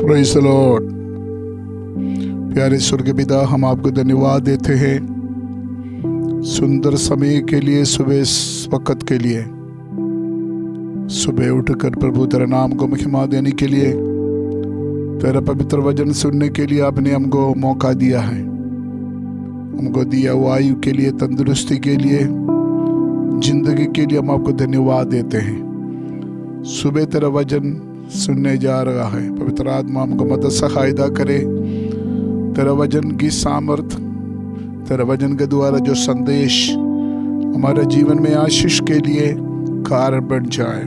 Praise the Lord. प्यारे स्वर्गीय पिता, हम आपको धन्यवाद देते हैं सुंदर समय के लिए, सुबह वक्त के लिए। सुबह उठकर प्रभु तेरे नाम को महिमा देने के लिए, तेरा पवित्र वचन सुनने के लिए आपने हमको मौका दिया है। हमको दिया हुआ आयु के लिए, तंदुरुस्ती के लिए, जिंदगी के लिए हम आपको धन्यवाद देते हैं। सुबह तेरा वचन सुनने जा रहा है। पवित्र आत्मा हमको मदद सहायता करे। तेरा वचन की सामर्थ, तेरा वचन के द्वारा जो संदेश हमारे जीवन में आशीष के लिए कारण बन जाए,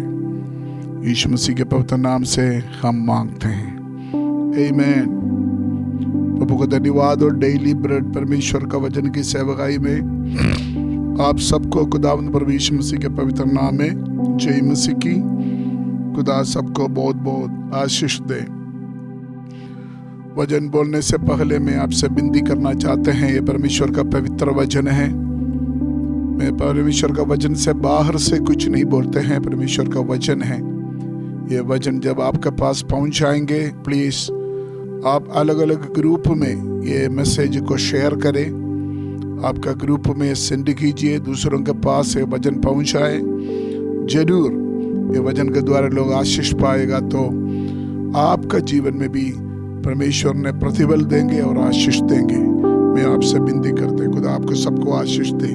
यीशु मसीह के पवित्र नाम से हम मांगते हैं, आमीन। प्रभु को धन्यवाद। और डेली ब्रेड परमेश्वर का वचन की सेवकाई में आप सबको खुदावंद प्रभु यीशु मसीह के पवित्र नाम में जय मसीह की। खुदा सबको बहुत बहुत आशीष दे। वचन बोलने से पहले मैं आपसे विनती करना चाहते हैं, ये परमेश्वर का पवित्र वचन है। मैं परमेश्वर का वचन से बाहर से कुछ नहीं बोलते हैं, परमेश्वर का वचन है। ये वचन जब आपके पास पहुंच जाएंगे, प्लीज आप अलग अलग ग्रुप में ये मैसेज को शेयर करें। आपका ग्रुप में सेंड कीजिए, दूसरों के पास ये वचन पहुंचाए। जरूर ये वचन के द्वारा लोग आशीष पाएगा, तो आपका जीवन में भी परमेश्वर ने प्रतिफल देंगे और आशीष देंगे। मैं आपसे विनती करते, खुदा आपको सबको आशीष दे।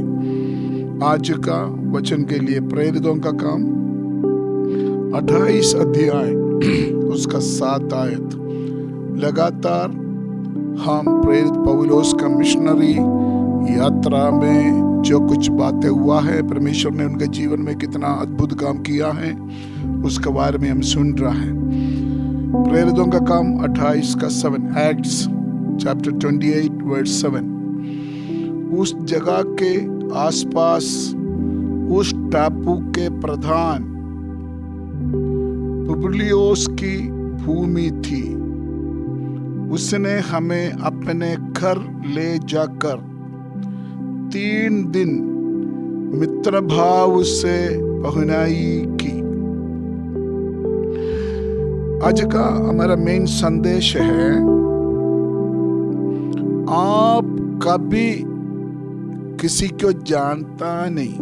आज का वचन के लिए प्रेरितों का काम 28 अध्याय उसका 7 आयत। लगातार हम प्रेरित पौलुस का मिशनरी यात्रा में जो कुछ बातें हुआ है, परमेश्वर ने उनके जीवन में कितना अद्भुत काम किया है, उसके बारे में हम सुन रहा है। प्रेरितों का काम 28 का 7, एक्ट्स चैप्टर 28 वर्स 7। उस जगह के आसपास उस टापू के प्रधान पुबलियोस की भूमि थी। उसने हमें अपने घर ले जाकर 3 दिन मित्र भाव से पहुनाई की। आज का हमारा मेन संदेश है, आप कभी किसी को जानता नहीं,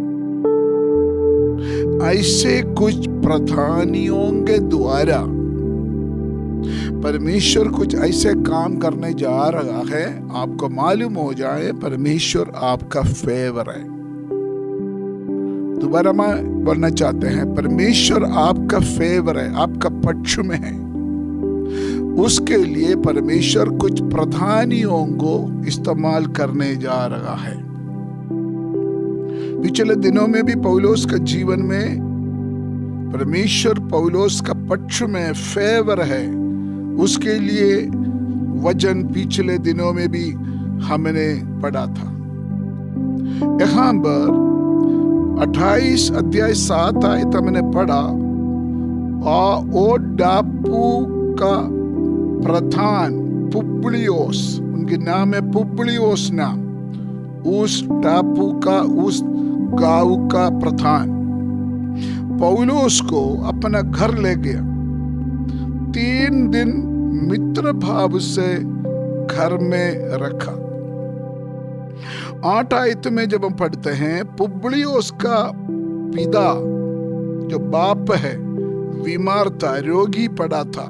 ऐसे कुछ प्रधानियों के द्वारा परमेश्वर कुछ ऐसे काम करने जा रहा है, आपको मालूम हो जाए परमेश्वर आपका फेवर है। दोबारा मैं बोलना चाहते हैं, परमेश्वर आपका फेवर है, आपका पक्ष में है। उसके लिए परमेश्वर कुछ प्रधानियों को इस्तेमाल करने जा रहा है। पिछले दिनों में भी पौलुस का जीवन में परमेश्वर पौलुस का पक्ष में फेवर है, उसके लिए वचन पिछले दिनों में भी हमने पढ़ा था। यहाँ पर 28 अध्याय 7 आयत हमने पढ़ा। और डापू का प्रधान पुबलियोस, उनके नाम है पुबलियोस नाम, उस टापू का, उस गांव का प्रधान पौलुस को अपना घर ले गया। 3 दिन मित्र भाव से घर में रखा। 8 आयत में जब हम पढ़ते हैं, पुबलियोस का पिता जो बाप है बीमार था, रोगी पड़ा था,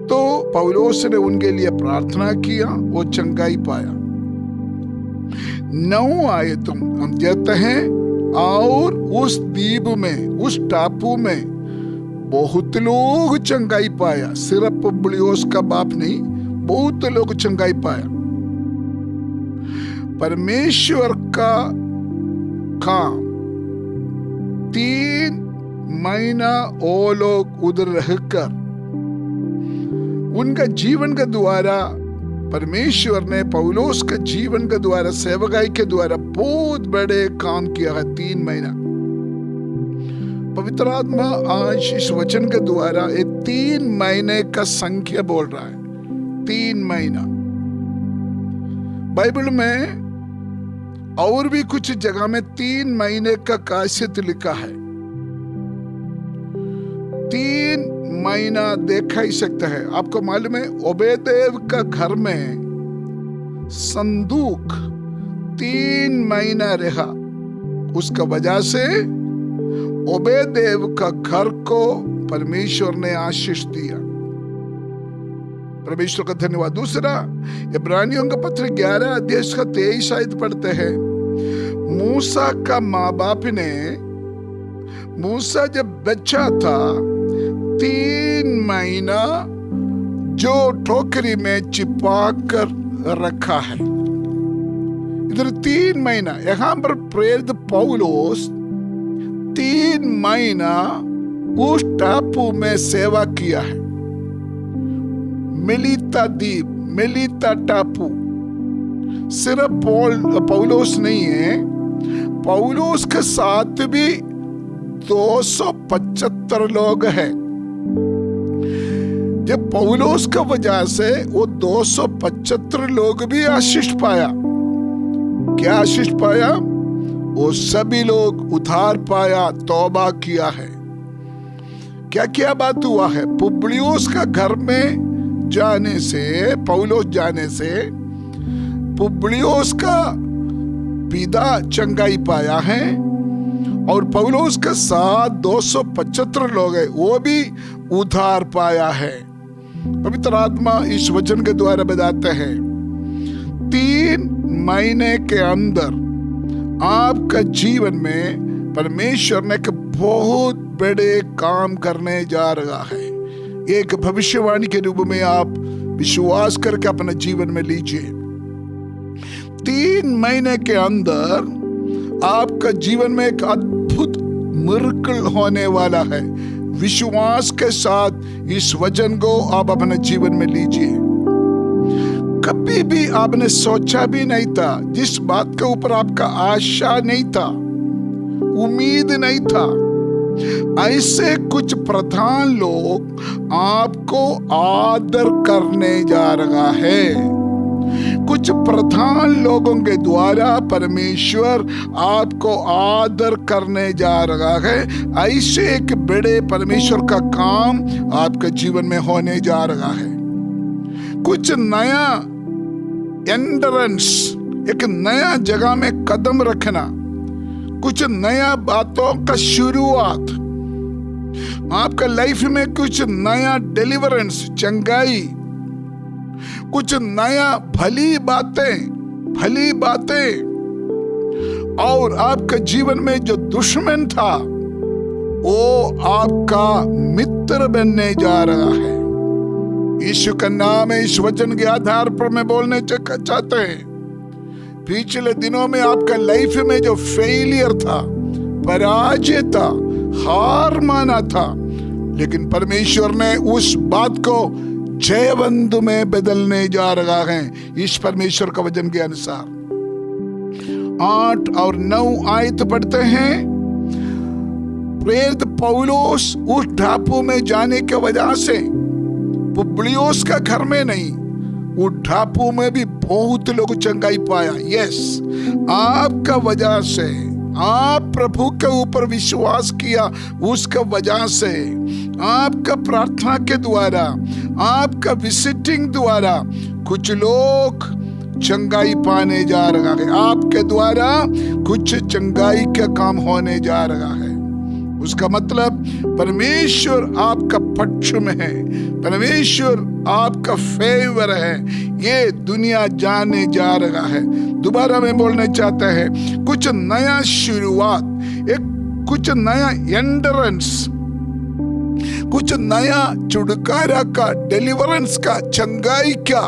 तो पौलुस ने उनके लिए प्रार्थना किया, वो चंगाई पाया। 9 आयत हम देखते हैं, और उस द्वीप में, उस टापू में बहुत लोग चंगाई पाया। सिर्फ पुबलियोस का बाप नहीं, बहुत लोग चंगाई पाया। परमेश्वर का काम 3 महीना वो लोग उधर रहकर, उनका जीवन के द्वारा परमेश्वर ने पौलुस के जीवन के द्वारा, सेवकाई के द्वारा बहुत बड़े काम किया है। 3 महीना पवित्र आत्मा आज इस वचन के द्वारा 3 महीने का संख्या बोल रहा है। 3 महीना बाइबल में और भी कुछ जगह में 3 महीने का काशित लिखा है। 3 महीना देखा ही सकता है। आपको मालूम है ओबेदेव का घर में संदूक 3 महीना रहा। उसका वजह से ओबेदेव का घर को परमेश्वर ने आशीष दिया। परमेश्वर का धन्यवाद। दूसरा, इब्रानियों का पत्र 11 अध्याय 23 आयत पढ़ते हैं। मूसा का माँ बाप ने, मूसा जब बच्चा था 3 महीना जो टोकरी में छिपा कर रखा है। इधर 3 महीना, यहाँ पर प्रेरित पौलुस 3 महीना उस टापू में सेवा किया है। मिलीता द्वीप, मिलीता टापू। सिर्फ पौलुस नहीं है, पौलुस के साथ भी 275 लोग हैं। जब पौलुस का वजह से वो 275 लोग भी आशीष पाया। क्या आशीष पाया? वो सभी लोग उद्धार पाया, तौबा किया है। क्या क्या बात हुआ है? पुबलियुस का घर में जाने से, पौलुस जाने से पुबलियुस का पिता चंगाई पाया है और पौलुस के साथ 275 लोग हैं, वो भी उद्धार पाया है। पवित्र आत्मा इस वचन के द्वारा बताते हैं 3 महीने के अंदर आपका जीवन में परमेश्वर ने एक बहुत बड़े काम करने जा रहा है। एक भविष्यवाणी के रूप में आप विश्वास करके अपने जीवन में लीजिए। 3 महीने के अंदर आपका जीवन में एक अद्भुत मिरेकल होने वाला है। विश्वास के साथ इस वचन को आप अपने जीवन में लीजिए। कभी भी आपने सोचा भी नहीं था, जिस बात के ऊपर आपका आशा नहीं था, उम्मीद नहीं था, ऐसे कुछ प्रधान लोग आपको आदर करने जा रहा है। कुछ प्रधान लोगों के द्वारा परमेश्वर आपको आदर करने जा रहा है। ऐसे एक बड़े परमेश्वर का काम आपके जीवन में होने जा रहा है। कुछ नया एंट्रेंस, एक नया जगह में कदम रखना, कुछ नया बातों का शुरुआत, आपका लाइफ में कुछ नया डिलीवरेंस, चंगाई, कुछ नया भली बातें और आपके जीवन में जो दुश्मन था वो आपका मित्र बनने जा रहा है। यीशु का नाम है। इस वचन के आधार पर मैं बोलने चाहते हैं, पिछले दिनों में आपका लाइफ में जो फेलियर था, पराजय था, हार माना था, लेकिन परमेश्वर ने उस बात को जयवंत में बदलने जा रहा है। इस परमेश्वर का वचन के अनुसार 8 और 9 आयत पढ़ते हैं। प्रेरित पौलुस उस टापू में जाने की वजह से पुबलियुस का घर में नहीं, वो टापू में भी बहुत लोग चंगाई पाया। यस, आपका वजह से, आप प्रभु के ऊपर विश्वास किया, उसका वजह से, आपका प्रार्थना के द्वारा, आपका विजिटिंग द्वारा कुछ लोग चंगाई पाने जा रहा है। आपके द्वारा कुछ चंगाई का काम होने जा रहा है। उसका मतलब परमेश्वर आपका पक्ष में है, परमेश्वर आपका फेवर है, ये दुनिया जाने जा रहा है। दोबारा मैं बोलना चाहता है, कुछ नया शुरुआत, एक कुछ नया एंट्रेंस, कुछ नया छुटकारा का, डिलीवरेंस का, चंगाई का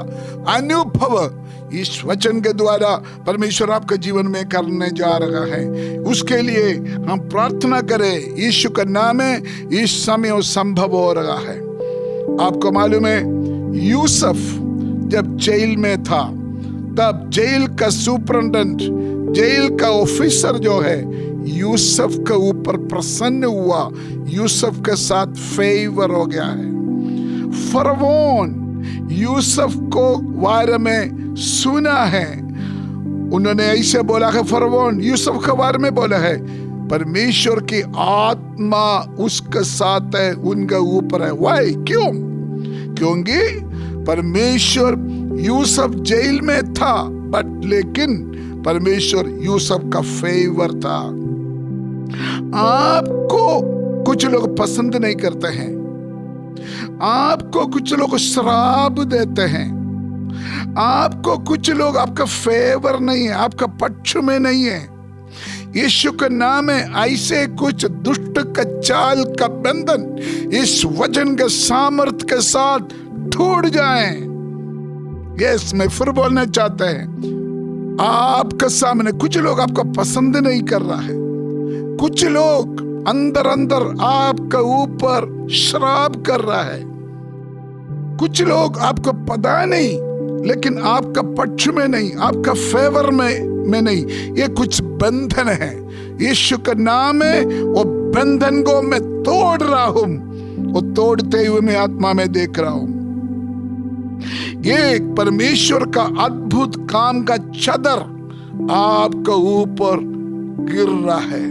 अनुभव इस वचन के द्वारा परमेश्वर आपके जीवन में करने जा रहा है। उसके लिए हम प्रार्थना करें। यीशु का नाम है, इस समय संभव हो रहा है। आपको मालूम है, यूसुफ जब जेल में था, तब जेल का सुपरिटेंडेंट, जेल का ऑफिसर जो है, यूसुफ के ऊपर प्रसन्न हुआ, यूसुफ के साथ फेवर हो गया है। फरौन यूसुफ को बारे में सुना है, उन्होंने ऐसे बोला है, फरौन यूसुफ के बारे में बोला है, परमेश्वर की आत्मा उसके साथ है, उनके ऊपर है। वाई? क्यों? क्योंकि परमेश्वर यूसुफ जेल में था, बट लेकिन परमेश्वर यूसुफ का फेवर था। आपको कुछ लोग पसंद नहीं करते हैं, आपको कुछ लोग श्राप देते हैं, आपको कुछ लोग आपका फेवर नहीं है, आपका पक्ष में नहीं है। यीशु के नाम में ऐसे कुछ दुष्ट का चाल का बंधन इस वचन के सामर्थ्य के साथ टूट जाए। यस, मैं फिर बोलना चाहता है, आपके सामने कुछ लोग आपको पसंद नहीं कर रहा है, कुछ लोग अंदर अंदर आपका ऊपर श्राप कर रहा है, कुछ लोग आपको पता नहीं लेकिन आपका पक्ष में नहीं, आपका फेवर में नहीं। ये कुछ बंधन है, यीशु का नाम है, वो बंधन को मैं तोड़ रहा हूं, वो तोड़ते हुए मैं आत्मा में देख रहा हूं। ये परमेश्वर का अद्भुत काम का चादर आपके ऊपर गिर रहा है।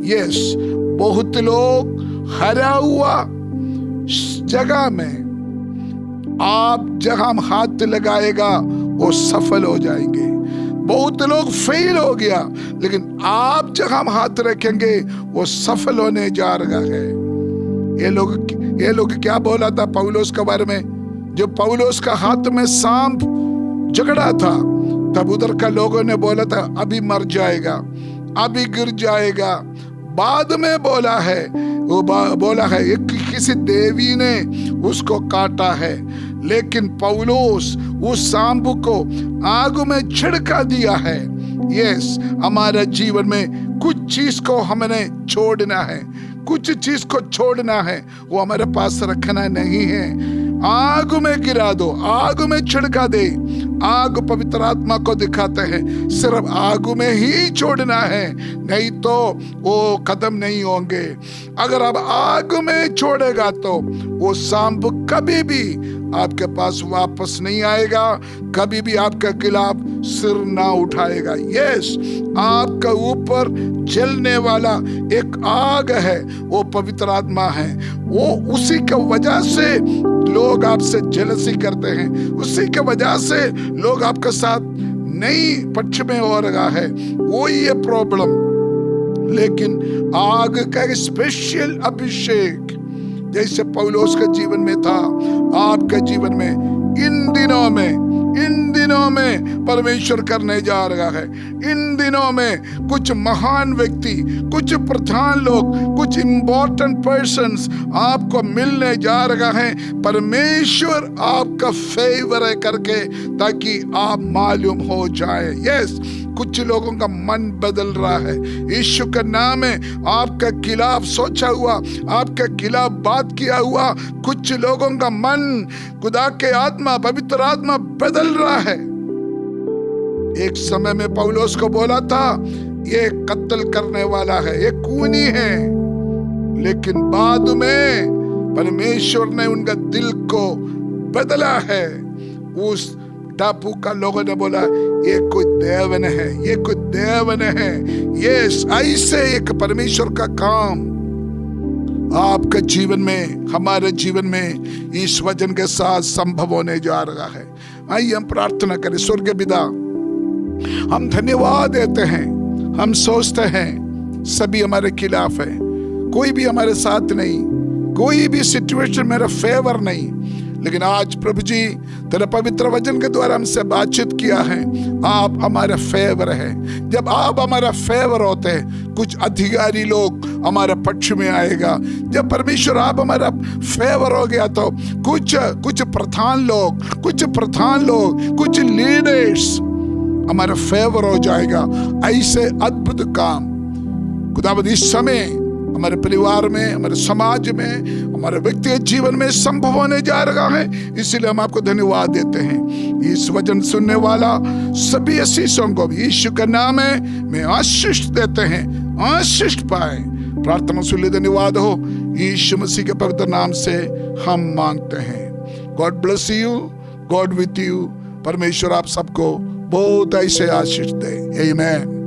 यस, बहुत लोग हरा हुआ जगह में आप जहां हाथ लगाएगा वो सफल हो जाएंगे। बहुत लोग फेल हो गया, लेकिन आप जहां हाथ रखेंगे वो सफल होने जा रहा है। ये लोग क्या बोला था पौलुस के बारे में? जब पौलुस का हाथ में सांप जकड़ा था, तब उधर का लोगों ने बोला था अभी मर जाएगा, अभी गिर जाएगा। बाद में बोला है, वो बोला है किसी देवी ने उसको काटा है, लेकिन पौलुस उस सांप को आग में छिड़का दिया है। यस, हमारे जीवन में कुछ चीज को हमने छोड़ना है, कुछ चीज को छोड़ना है, वो हमारे पास रखना नहीं है। आग में गिरा दो, आग में छिड़का दे। आग पवित्र आत्मा को दिखाते हैं, सिर्फ आग में ही छोड़ना है, नहीं तो वो कदम नहीं होंगे। अगर आप आग में छोड़ेगा तो वो सांप कभी भी आपके पास वापस नहीं आएगा, कभी भी आपके खिलाफ सिर ना उठाएगा। यस, आपका ऊपर जलने वाला एक आग है, वो पवित्र आत्मा है। वो उसी की वजह से लोग आपसे जेलसी करते हैं, उसी की वजह से लोग आपके साथ नहीं पक्ष में हो रहा है, वो ये प्रॉब्लम। लेकिन आग का स्पेशल अभिषेक जैसे पौलुस के जीवन में था, आपके जीवन में इन दिनों में परमेश्वर करने जा रहा है। इन दिनों में कुछ महान व्यक्ति, कुछ प्रधान लोग, कुछ इंपॉर्टेंट पर्सन्स आपको मिलने जा रहा है। परमेश्वर आपका फेवर है करके, ताकि आप मालूम हो जाए। यस, कुछ लोगों का मन बदल रहा है। यीशु का नाम है, आपके खिलाफ सोचा हुआ, आपके खिलाफ बात किया हुआ कुछ लोगों का मन, खुदा के आत्मा, पवित्र आत्मा बदल रहा है। एक समय में पौलुस को बोला था ये कत्ल करने वाला है, ये खूनी है, लेकिन बाद में परमेश्वर ने उनका दिल को बदला है। उस टापू का लोगों ने बोला ये कोई देवन है, ये कोई देवन है। यस, ऐसे एक परमेश्वर का काम आपके जीवन में, हमारे जीवन में इस वचन के साथ संभव होने जा रहा है। आइए हम प्रार्थना करें। स्वर्गीय पिता, हम धन्यवाद देते हैं। हम सोचते हैं सभी हमारे खिलाफ है, कोई भी हमारे साथ नहीं, कोई भी सिचुएशन मेरा फेवर नहीं, लेकिन आज प्रभु जी तेरे पवित्र वचन के द्वारा हमसे बातचीत किया है, आप हमारा फेवर है। जब आप हमारा फेवर होते हैं, कुछ अधिकारी लोग हमारे पक्ष में आएगा। जब परमेश्वर आप हमारा फेवर हो गया तो कुछ प्रधान लोग, कुछ लीडर्स हमारा फेवर हो जाएगा। ऐसे अद्भुत काम खुदावंद इस समय हमारे परिवार में, हमारे समाज में, हमारे व्यक्तिगत जीवन में संभव होने जा रहा है। इसीलिए हम आपको धन्यवाद देते हैं। इस वचन सुनने वाला सभी आशीषों को यीशु का नाम है में आशीष देते हैं, आशीष पाए। प्रार्थना सुन धन्यवाद हो, यीशु मसीह के पवित्र नाम से हम मांगते हैं। God bless you, God with you. परमेश्वर आप सबको बहुत ऐसे आशीष दे। आमीन।